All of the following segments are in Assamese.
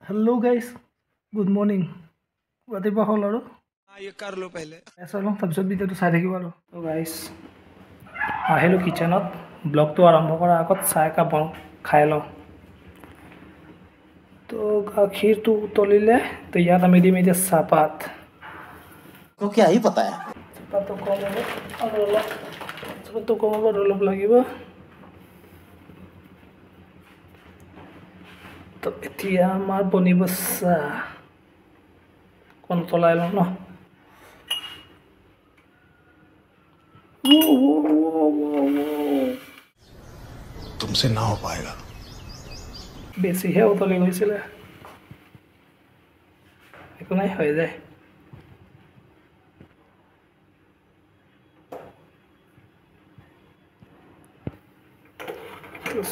हेलो गाइस गुड मॉर्निंग रातिपुৱা হ'ল আৰু ये कर लो पहले চলো তাৰপিছত ভিডিঅ'টো চাই থাকিব আৰু তো গাইছ আহিলোঁ কিচেনত ব্লগটো আৰম্ভ কৰাৰ আগত চাহ একাপ খাই লওঁ তো গাখীৰটো উতলিলে তো ইয়াত আমি দিম এতিয়া চাহপাত को क्या ही पता है চাহপাতটো কম হ'ব আৰু অলপ চাহপাতটো কম হ'ব আৰু অলপ লাগিব তো এতিয়া আমাৰ বনিব চাহ কণ উতলাই লওঁ ন तुमसे ना हो पाएगा বেছিহে উতলি গৈছিলে একো নাই হৈ যায়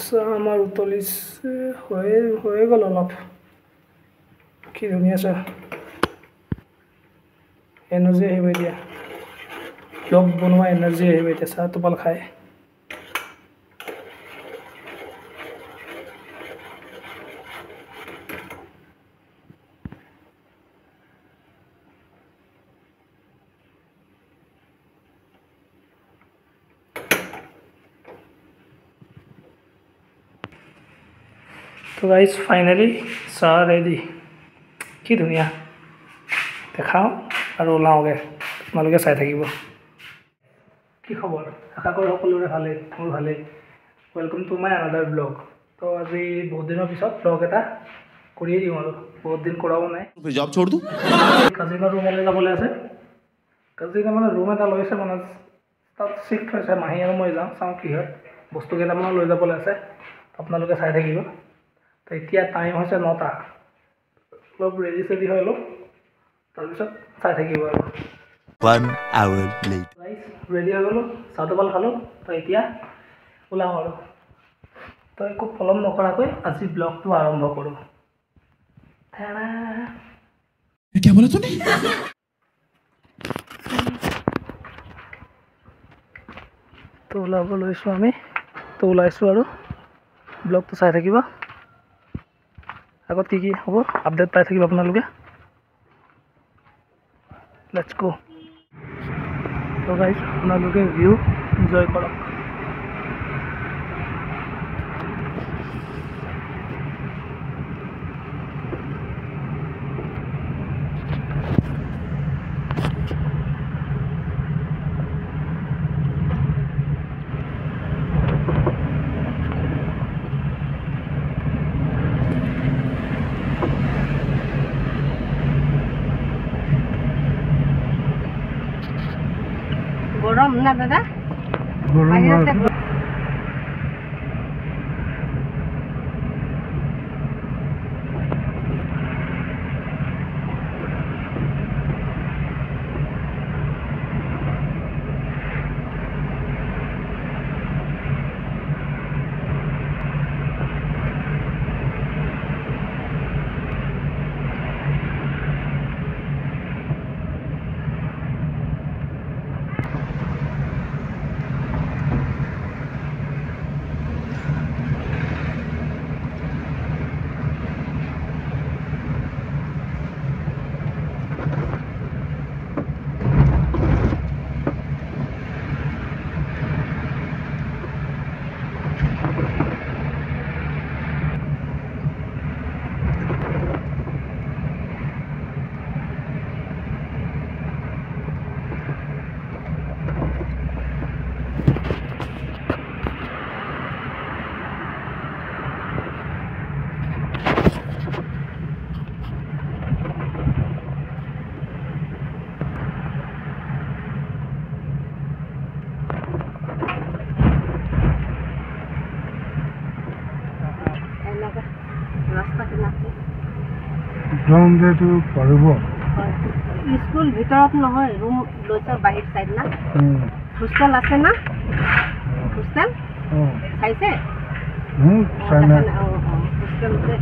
চাহ আমাৰ উতলিছে হৈয়ে গ'ল অলপ কি ধুনীয়া চাহ এনাৰ্জি আহিব এতিয়া ব্লগ বনোৱা এনাৰ্জি আহিব এতিয়া চাহ টোপাল খাই তো গাইজ ফাইনেলি চাহ ৰেডি কি ধুনীয়া দেখাওঁ আৰু ওলাওঁগৈ আপোনালোকে চাই থাকিব কি খবৰ আশা কৰোঁ সকলোৰে ভালেই মোৰ ভালেই welcome to my another blog তো আজি বহুত দিনৰ পিছত ব্লগ এটা কৰিয়ে দিওঁ আৰু বহুত দিন কৰাও নাই फिर जॉब छोड़ दूं কাজিনৰ ৰুমলৈ যাবলৈ আছে কাজিনে মানে ৰুম এটা লৈছে মানে তাত চিফ্ট হৈছে মাহী আৰু মই যাওঁ চাওঁ কি হয় বস্তু কেইটামান লৈ যাবলৈ আছে আপোনালোকে চাই থাকিব তো এতিয়া টাইম হৈছে 9টা অলপ ৰেডি চেডি হৈ লওক তাৰপিছত চাই থাকিব আৰু 1 hour later ৰেডি হৈ গ'লোঁ চাহ টোপাল খালোঁ তো এতিয়া ওলাওঁ আৰু তো একো পলম নকৰাকৈ আজি ব্লগটো আৰম্ভ কৰোঁ क्या बोला तूने তো ওলাব লৈছোঁ আমি তো ওলাইছোঁ আৰু ব্লগটো চাই থাকিব আগত কি হ'ব আপডেট পাই থাকিব আপোনালোকে লেটছ গো তো গাইজ আপোনালোকে ভিউ এনজয় কৰক গৰম না দাদা গ্ৰাউণ্ডেটো পাৰিব স্কুল ভিতৰত নহয় ৰুম লৈছে বাহিৰ সাইড না হোস্টেল আছে না হোস্টেল চাইছে হোস্টেলতে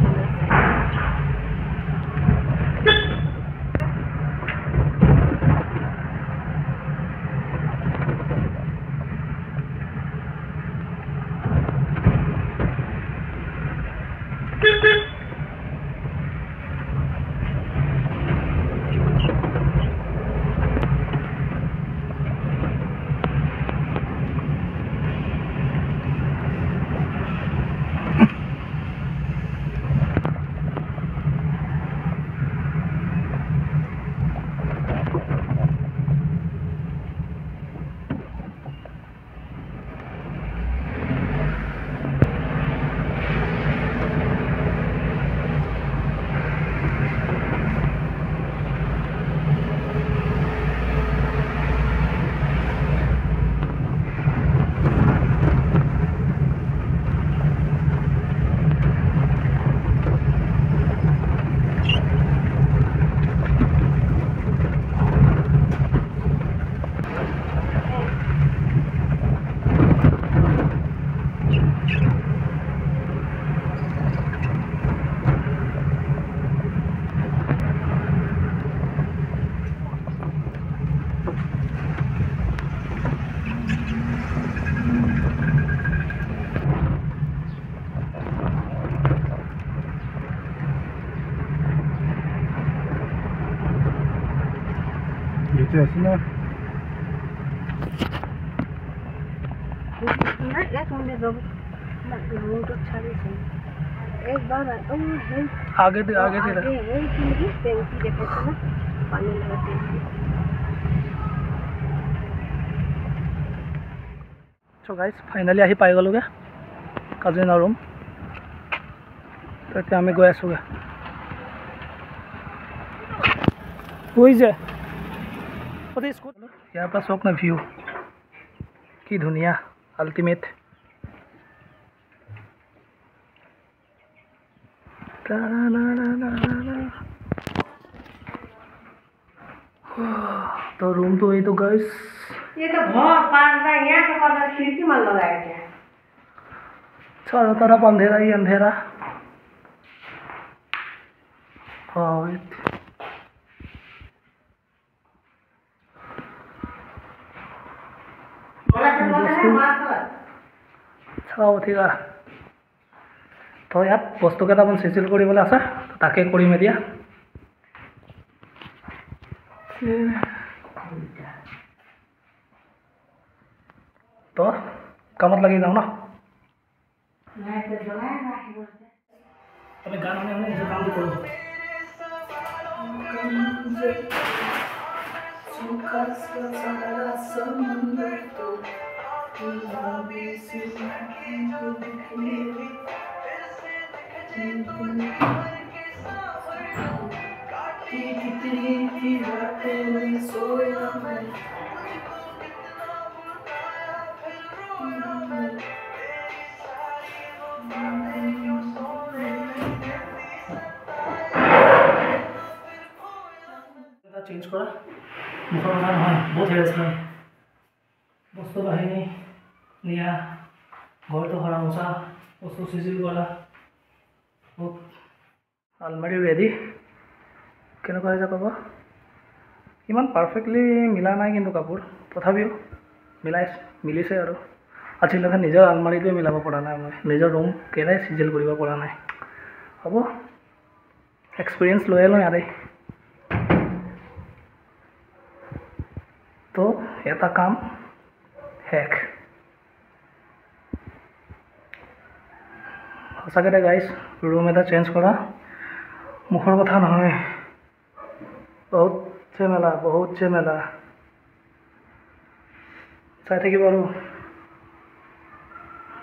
नीचे আছে না ना एक मिनट जब ना रूम तो छाड़ी से एक बार ओ है आगे दे ये की टैंकी देखे से ना पानी लगा टैंकी सो गाइस फाइनली आহি পাই গলোগে কাজিনা ৰুম তাতে আমি গৈ আছোগে ওই যে ওই স্কুল ইয়াৰ পৰা চক না ভিউ কি ধুনীয়া আল্টিমেট तो रूम तो ये तो गाइस ये तो बहुत पास है यहाँ के पास खिड़की में लगाया गया चारों तरफ अंधेरा ही अंधेरा চাও ঠিক আছে তো ইয়াত বস্তু কেইটামান চিজিল কৰিবলৈ আছে তাকে কৰিম এতিয়া তো কামত লাগি যাওঁ ন আমি গান শুনি শুনি নিজৰ কামটো কৰোঁ চেঞ্জ কৰা মুখৰ কথা নহয় বহুত হেৰাইছে বস্তু বাহিনী নিয়া ঘৰটো সৰা মোচা বস্তু চিজিল কৰা বহুত আলমাৰি ৰেডি কেনেকুৱা হৈছে ক'ব ইমান পাৰফেক্টলি মিলা নাই কিন্তু কাপোৰ তথাপিও মিলিছে আৰু আজিলৈকে নিজৰ আলমাৰিটোৱে মিলাব পৰা নাই মই নিজৰ ৰুম কেইটাই চিজিল কৰিব পৰা নাই হ'ব এক্সপিৰিয়েঞ্চ লৈ লওঁ ইয়াতে তো এটা কাম হেক সঁচাকৈ দে গাইছ ৰুম এটা চেঞ্জ কৰা মুখৰ কথা নহয় বহুত ঝেমেলা চাই থাকিব আৰু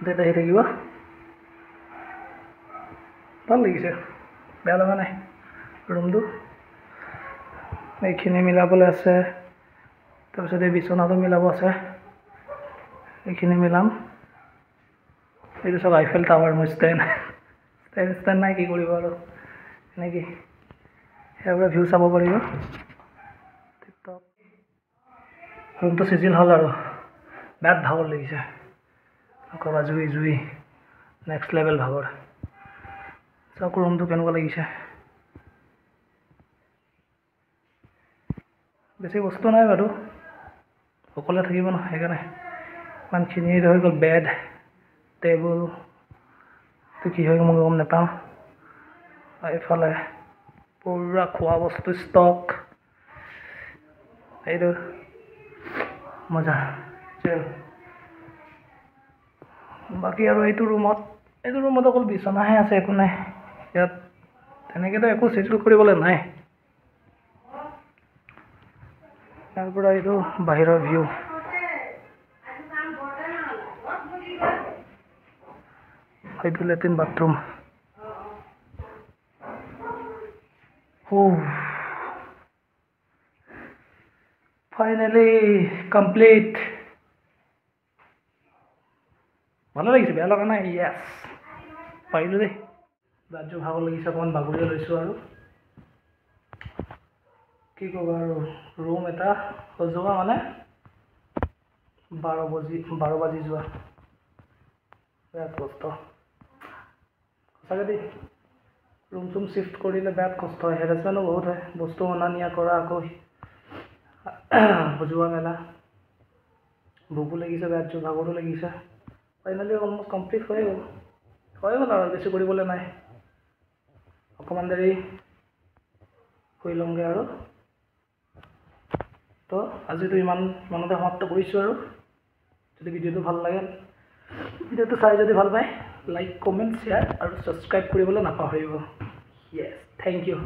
ডেট আহি থাকিব ভাল লাগিছে বেয়া লগা নাই ৰুমটো এইখিনি মিলাবলৈ আছে তাৰপিছত এই বিচনাটো মিলাব আছে এইখিনি মিলাম এইটো চব আইফেল টাৱাৰ মোৰ ষ্টেণ্ড নাই কি কৰিব আৰু এনেকৈ ইয়াৰ পৰা ভিউ চাব পাৰিব টিপটপ ৰুমটো চিজিল হ'ল আৰু বিৰাট ভাগৰ লাগিছে ক'বা জুই নেক্সট লেভেল ভাগৰ চাওক ৰুমটো কেনেকুৱা লাগিছে বেছি বস্তু নাই বাৰু অকলে থাকিব নহয় সেইকাৰণে ইমানখিনি হৈ গ'ল বেড টেবুল এইটো কি হয় মই গম নাপাওঁ এইফালে পুৰা খোৱা বস্তু ষ্টক এইটো মজা বাকী আৰু এইটো ৰুমত অকল বিচনাহে আছে একো নাই ইয়াত তেনেকৈতো একো চিজিল কৰিবলৈ নাই ইয়াৰ পৰা এইটো বাহিৰৰ ভিউ এইটো লেট্ৰিন বাথৰুম ফাইনেলি কমপ্লিট ভালো লাগিছে বেয়া লগা নাই য়েছ পাৰিলোঁ দেই ৰাজ্য ভাগৰ লাগিছে অকণমান বাগৰিয়ে লৈছোঁ আৰু কি ক'বা আৰু ৰুম এটা সজোৱা মানে 12 বাজি যোৱা বিৰাট কষ্ট সঁচাকৈ দেই ৰুম চুম চিফ্ট কৰিলে বিৰাট কষ্ট হয় হেৰেছমেণ্টো বহুত হয় বস্তু অনা নিয়া কৰা আকৌ সজোৱা মেলা ভোকো লাগিছে বিৰাট জোৰ ভাগৰো লাগিছে ফাইনেলি অলমষ্ট কমপ্লিট হৈ গ'ল আৰু বেছি কৰিবলৈ নাই অকণমান দেৰি শুই লওঁগৈ আৰু তো আজিতো ইমানতে সমাপ্ত কৰিছোঁ আৰু যদি ভিডিঅ'টো ভাল লাগে ভিডিঅ'টো চাই যদি ভাল পায় লাইক কমেণ্ট শ্বেয়াৰ আৰু ছাবস্ক্ৰাইব কৰিবলৈ নাপাহৰিব য়েছ থেংক ইউ